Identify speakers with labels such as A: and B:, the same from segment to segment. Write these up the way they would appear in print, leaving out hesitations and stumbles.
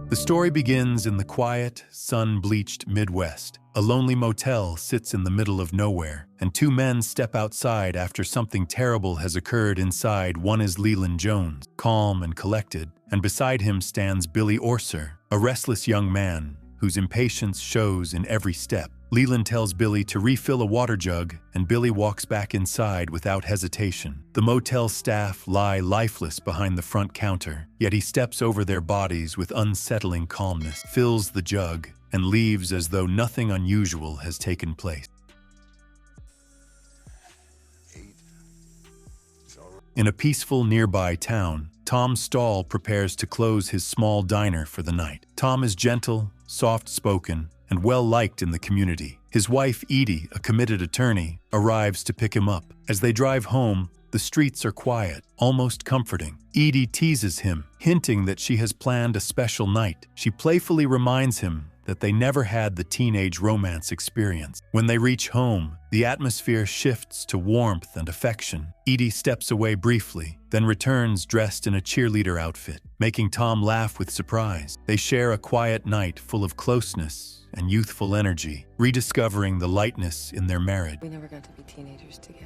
A: The story begins in the quiet, sun-bleached Midwest. A lonely motel sits in the middle of nowhere, and two men step outside after something terrible has occurred inside. One is Leland Jones, calm and collected, and beside him stands Billy Orser, a restless young man whose impatience shows in every step. Leland tells Billy to refill a water jug, and Billy walks back inside without hesitation. The motel staff lie lifeless behind the front counter, yet he steps over their bodies with unsettling calmness, fills the jug, and leaves as though nothing unusual has taken place. In a peaceful nearby town, Tom Stahl prepares to close his small diner for the night. Tom is gentle, soft-spoken, and well-liked in the community. His wife, Edie, a committed attorney, arrives to pick him up. As they drive home, the streets are quiet, almost comforting. Edie teases him, hinting that she has planned a special night. She playfully reminds him that they never had the teenage romance experience. When they reach home, the atmosphere shifts to warmth and affection. Edie steps away briefly, then returns dressed in a cheerleader outfit, making Tom laugh with surprise. They share a quiet night full of closeness and youthful energy, rediscovering the lightness in their marriage.
B: We never got to be teenagers together.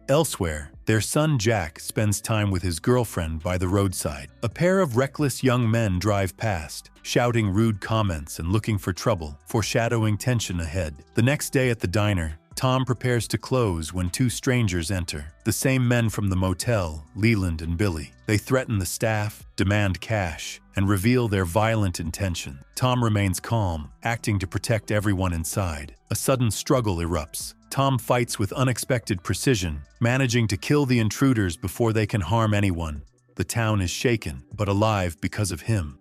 A: Elsewhere, their son Jack spends time with his girlfriend by the roadside. A pair of reckless young men drive past, shouting rude comments and looking for trouble, foreshadowing tension ahead. The next day at the diner, Tom prepares to close when two strangers enter, the same men from the motel, Leland and Billy. They threaten the staff, demand cash, and reveal their violent intention. Tom remains calm, acting to protect everyone inside. A sudden struggle erupts. Tom fights with unexpected precision, managing to kill the intruders before they can harm anyone. The town is shaken, but alive because of him.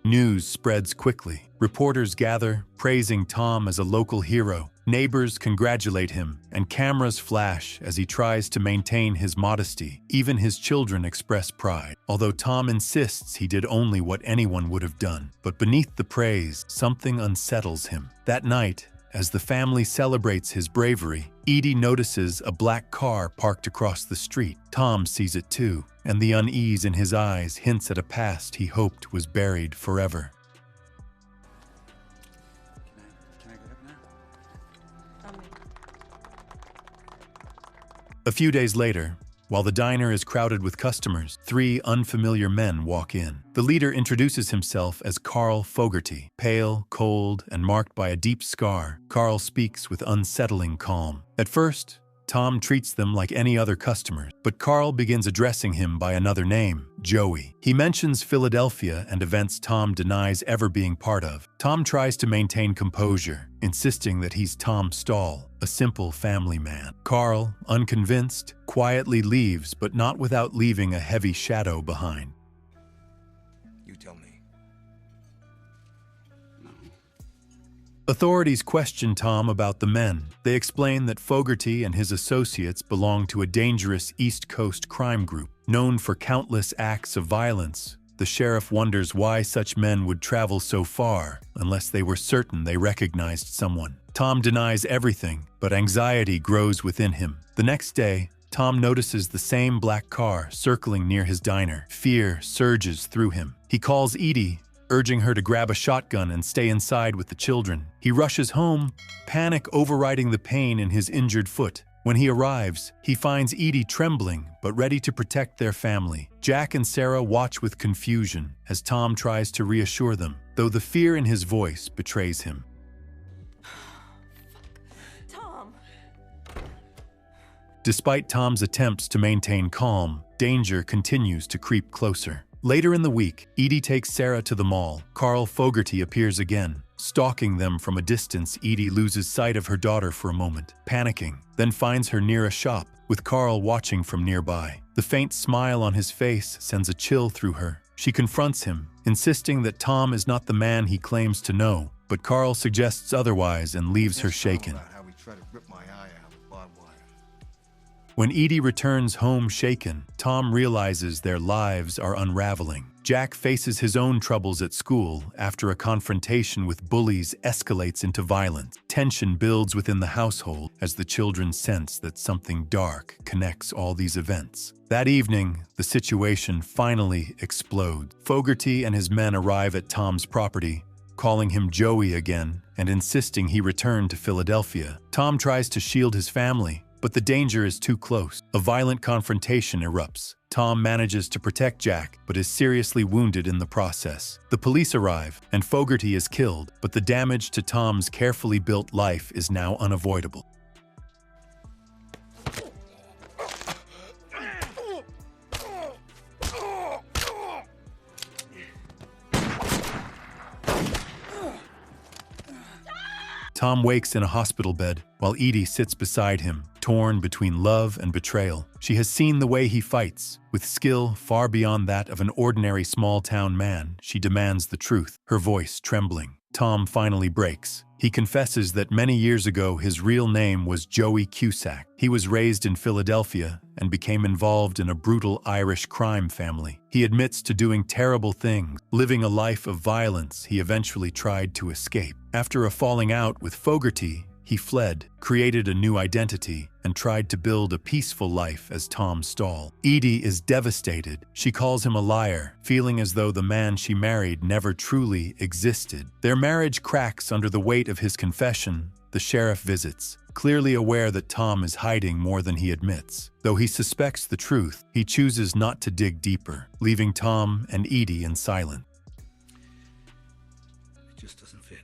A: News spreads quickly. Reporters gather, praising Tom as a local hero. Neighbors congratulate him, and cameras flash as he tries to maintain his modesty. Even his children express pride, although Tom insists he did only what anyone would have done. But beneath the praise, something unsettles him. That night, as the family celebrates his bravery, Edie notices a black car parked across the street. Tom sees it too, and the unease in his eyes hints at a past he hoped was buried forever.
C: Can I get up now?
A: A few days later, while the diner is crowded with customers, three unfamiliar men walk in. The leader introduces himself as Carl Fogarty. Pale, cold, and marked by a deep scar, Carl speaks with unsettling calm. At first, Tom treats them like any other customers, but Carl begins addressing him by another name, Joey. He mentions Philadelphia and events Tom denies ever being part of. Tom tries to maintain composure, insisting that he's Tom Stahl, a simple family man. Carl, unconvinced, quietly leaves, but not without leaving a heavy shadow behind.
C: You tell me.
A: Authorities question Tom about the men. They explain that Fogarty and his associates belong to a dangerous East Coast crime group, known for countless acts of violence. The sheriff wonders why such men would travel so far unless they were certain they recognized someone. Tom denies everything, but anxiety grows within him. The next day, Tom notices the same black car circling near his diner. Fear surges through him. He calls Edie, urging her to grab a shotgun and stay inside with the children. He rushes home, panic overriding the pain in his injured foot. When he arrives, he finds Edie trembling but ready to protect their family. Jack and Sarah watch with confusion as Tom tries to reassure them, though the fear in his voice betrays him.
B: Tom!
A: Despite Tom's attempts to maintain calm, danger continues to creep closer. Later in the week, Edie takes Sarah to the mall. Carl Fogarty appears again. Stalking them from a distance, Edie loses sight of her daughter for a moment, panicking, then finds her near a shop, with Carl watching from nearby. The faint smile on his face sends a chill through her. She confronts him, insisting that Tom is not the man he claims to know, but Carl suggests otherwise and leaves her shaken. When Edie returns home shaken, Tom realizes their lives are unraveling. Jack faces his own troubles at school after a confrontation with bullies escalates into violence. Tension builds within the household as the children sense that something dark connects all these events. That evening, the situation finally explodes. Fogarty and his men arrive at Tom's property, calling him Joey again and insisting he return to Philadelphia. Tom tries to shield his family, but the danger is too close. A violent confrontation erupts. Tom manages to protect Jack, but is seriously wounded in the process. The police arrive, and Fogarty is killed, but the damage to Tom's carefully built life is now unavoidable. Tom wakes in a hospital bed, while Edie sits beside him, torn between love and betrayal. She has seen the way he fights. With skill far beyond that of an ordinary small-town man, she demands the truth, her voice trembling. Tom finally breaks. He confesses that many years ago his real name was Joey Cusack. He was raised in Philadelphia and became involved in a brutal Irish crime family. He admits to doing terrible things. Living a life of violence, he eventually tried to escape. After a falling out with Fogarty, he fled, created a new identity, and tried to build a peaceful life as Tom Stall. Edie is devastated. She calls him a liar, feeling as though the man she married never truly existed. Their marriage cracks under the weight of his confession. The sheriff visits, clearly aware that Tom is hiding more than he admits. Though he suspects the truth, he chooses not to dig deeper, leaving Tom and Edie in silence.
C: It just doesn't fit.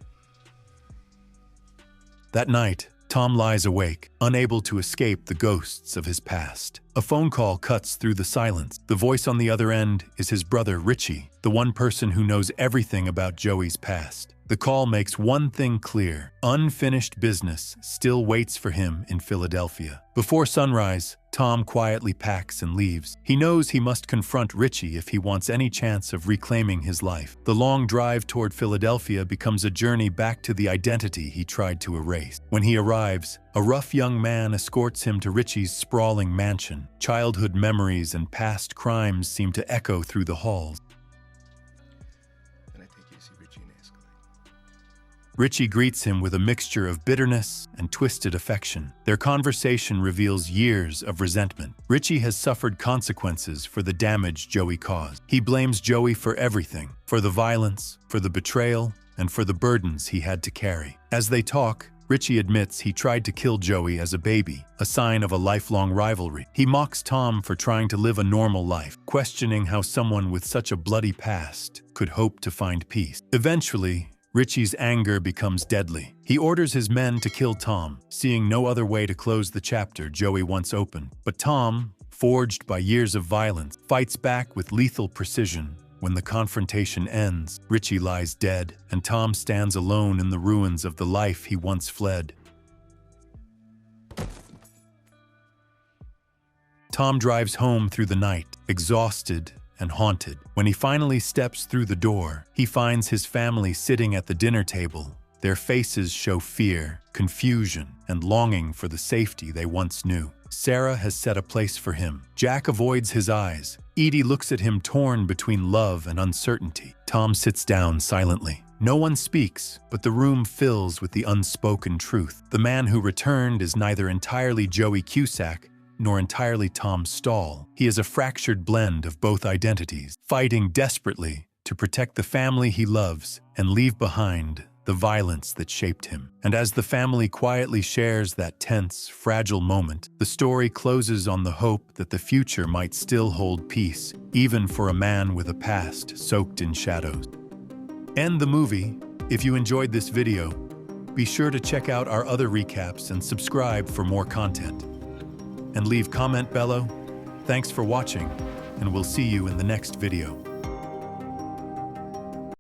A: That night, Tom lies awake, unable to escape the ghosts of his past. A phone call cuts through the silence. The voice on the other end is his brother Richie, the one person who knows everything about Joey's past. The call makes one thing clear: unfinished business still waits for him in Philadelphia. Before sunrise, Tom quietly packs and leaves. He knows he must confront Richie if he wants any chance of reclaiming his life. The long drive toward Philadelphia becomes a journey back to the identity he tried to erase. When he arrives, a rough young man escorts him to Richie's sprawling mansion. Childhood memories and past crimes seem to echo through the halls. Richie greets him with a mixture of bitterness and twisted affection. Their conversation reveals years of resentment. Richie has suffered consequences for the damage Joey caused. He blames Joey for everything, for the violence, for the betrayal, and for the burdens he had to carry. As they talk, Richie admits he tried to kill Joey as a baby, a sign of a lifelong rivalry. He mocks Tom for trying to live a normal life, questioning how someone with such a bloody past could hope to find peace. Eventually, Richie's anger becomes deadly. He orders his men to kill Tom, seeing no other way to close the chapter Joey once opened. But Tom, forged by years of violence, fights back with lethal precision. When the confrontation ends, Richie lies dead, and Tom stands alone in the ruins of the life he once fled. Tom drives home through the night, exhausted and haunted. When he finally steps through the door, he finds his family sitting at the dinner table. Their faces show fear, confusion, and longing for the safety they once knew. Sarah has set a place for him. Jack avoids his eyes. Edie looks at him, torn between love and uncertainty. Tom sits down silently. No one speaks, but the room fills with the unspoken truth. The man who returned is neither entirely Joey Cusack nor entirely Tom Stall. He is a fractured blend of both identities, fighting desperately to protect the family he loves and leave behind the violence that shaped him. And as the family quietly shares that tense, fragile moment, the story closes on the hope that the future might still hold peace, even for a man with a past soaked in shadows. End the movie. If you enjoyed this video, be sure to check out our other recaps and subscribe for more content. And leave comment Bello. Thanks for watching, and we'll see you in the next video.